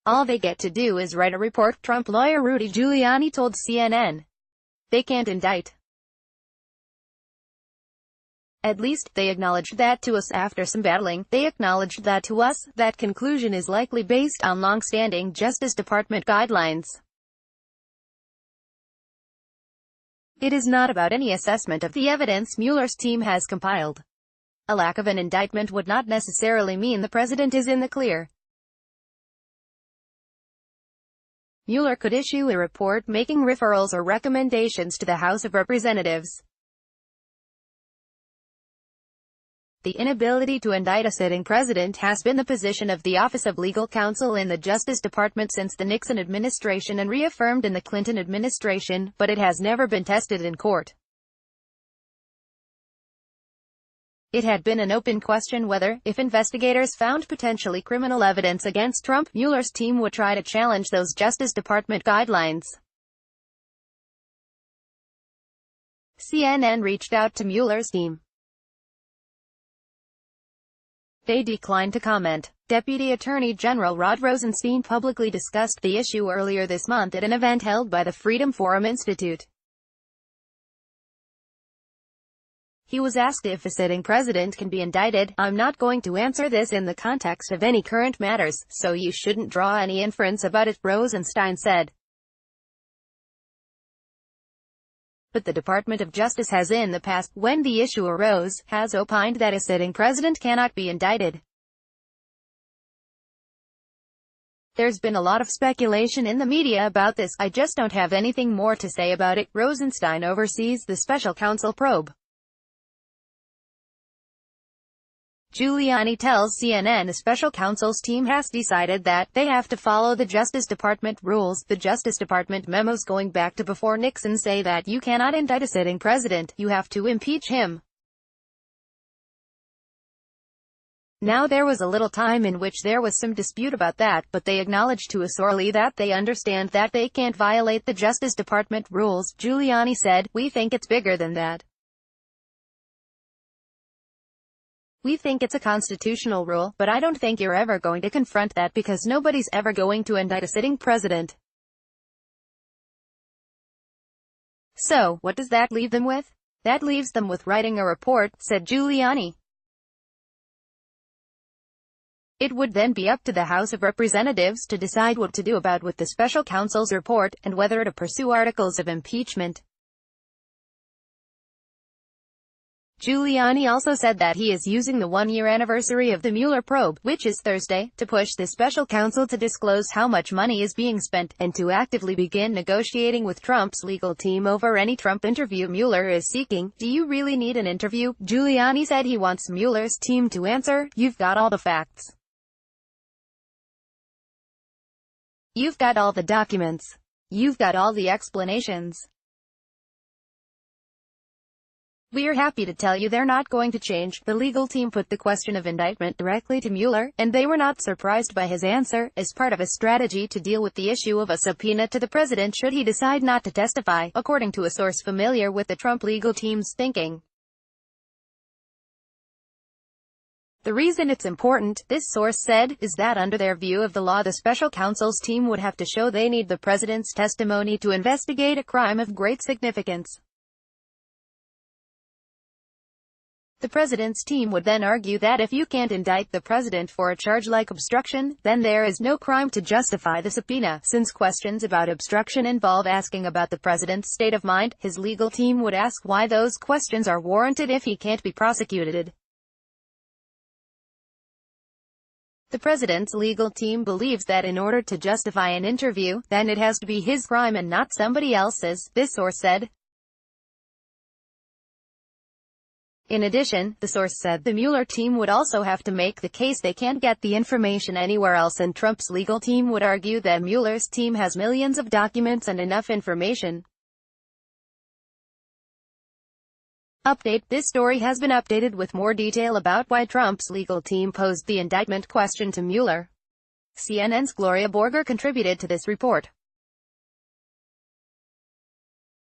All they get to do is write a report, Trump lawyer Rudy Giuliani told CNN. They can't indict. At least, they acknowledged that to us after some battling. They acknowledged that to us. That conclusion is likely based on long-standing Justice Department guidelines. It is not about any assessment of the evidence Mueller's team has compiled. A lack of an indictment would not necessarily mean the president is in the clear. Mueller could issue a report making referrals or recommendations to the House of Representatives. The inability to indict a sitting president has been the position of the Office of Legal Counsel in the Justice Department since the Nixon administration and reaffirmed in the Clinton administration, but it has never been tested in court. It had been an open question whether, if investigators found potentially criminal evidence against Trump, Mueller's team would try to challenge those Justice Department guidelines. CNN reached out to Mueller's team. They declined to comment. Deputy Attorney General Rod Rosenstein publicly discussed the issue earlier this month at an event held by the Freedom Forum Institute. He was asked if a sitting president can be indicted. "I'm not going to answer this in the context of any current matters, so you shouldn't draw any inference about it," Rosenstein said. But the Department of Justice has in the past, when the issue arose, has opined that a sitting president cannot be indicted. "There's been a lot of speculation in the media about this. I just don't have anything more to say about it." Rosenstein oversees the special counsel probe. Giuliani tells CNN the special counsel's team has decided that they have to follow the Justice Department rules. The Justice Department memos going back to before Nixon say that you cannot indict a sitting president, you have to impeach him. Now there was a little time in which there was some dispute about that, but they acknowledged to us orally that they understand that they can't violate the Justice Department rules. Giuliani said, "We think it's bigger than that. We think it's a constitutional rule, but I don't think you're ever going to confront that because nobody's ever going to indict a sitting president." So, what does that leave them with? That leaves them with writing a report, said Giuliani. It would then be up to the House of Representatives to decide what to do about with the special counsel's report, and whether to pursue articles of impeachment. Giuliani also said that he is using the one-year anniversary of the Mueller probe, which is Thursday, to push the special counsel to disclose how much money is being spent, and to actively begin negotiating with Trump's legal team over any Trump interview Mueller is seeking. "Do you really need an interview?" Giuliani said he wants Mueller's team to answer. "You've got all the facts. You've got all the documents. You've got all the explanations. We're happy to tell you they're not going to change." The legal team put the question of indictment directly to Mueller, and they were not surprised by his answer, as part of a strategy to deal with the issue of a subpoena to the president should he decide not to testify, according to a source familiar with the Trump legal team's thinking. "The reason it's important," this source said, "is that under their view of the law the special counsel's team would have to show they need the president's testimony to investigate a crime of great significance. The president's team would then argue that if you can't indict the president for a charge like obstruction, then there is no crime to justify the subpoena. Since questions about obstruction involve asking about the president's state of mind, his legal team would ask why those questions are warranted if he can't be prosecuted." The president's legal team believes that in order to justify an interview, then it has to be his crime and not somebody else's, this source said. In addition, the source said, the Mueller team would also have to make the case they can't get the information anywhere else, and Trump's legal team would argue that Mueller's team has millions of documents and enough information. Update: this story has been updated with more detail about why Trump's legal team posed the indictment question to Mueller. CNN's Gloria Borger contributed to this report.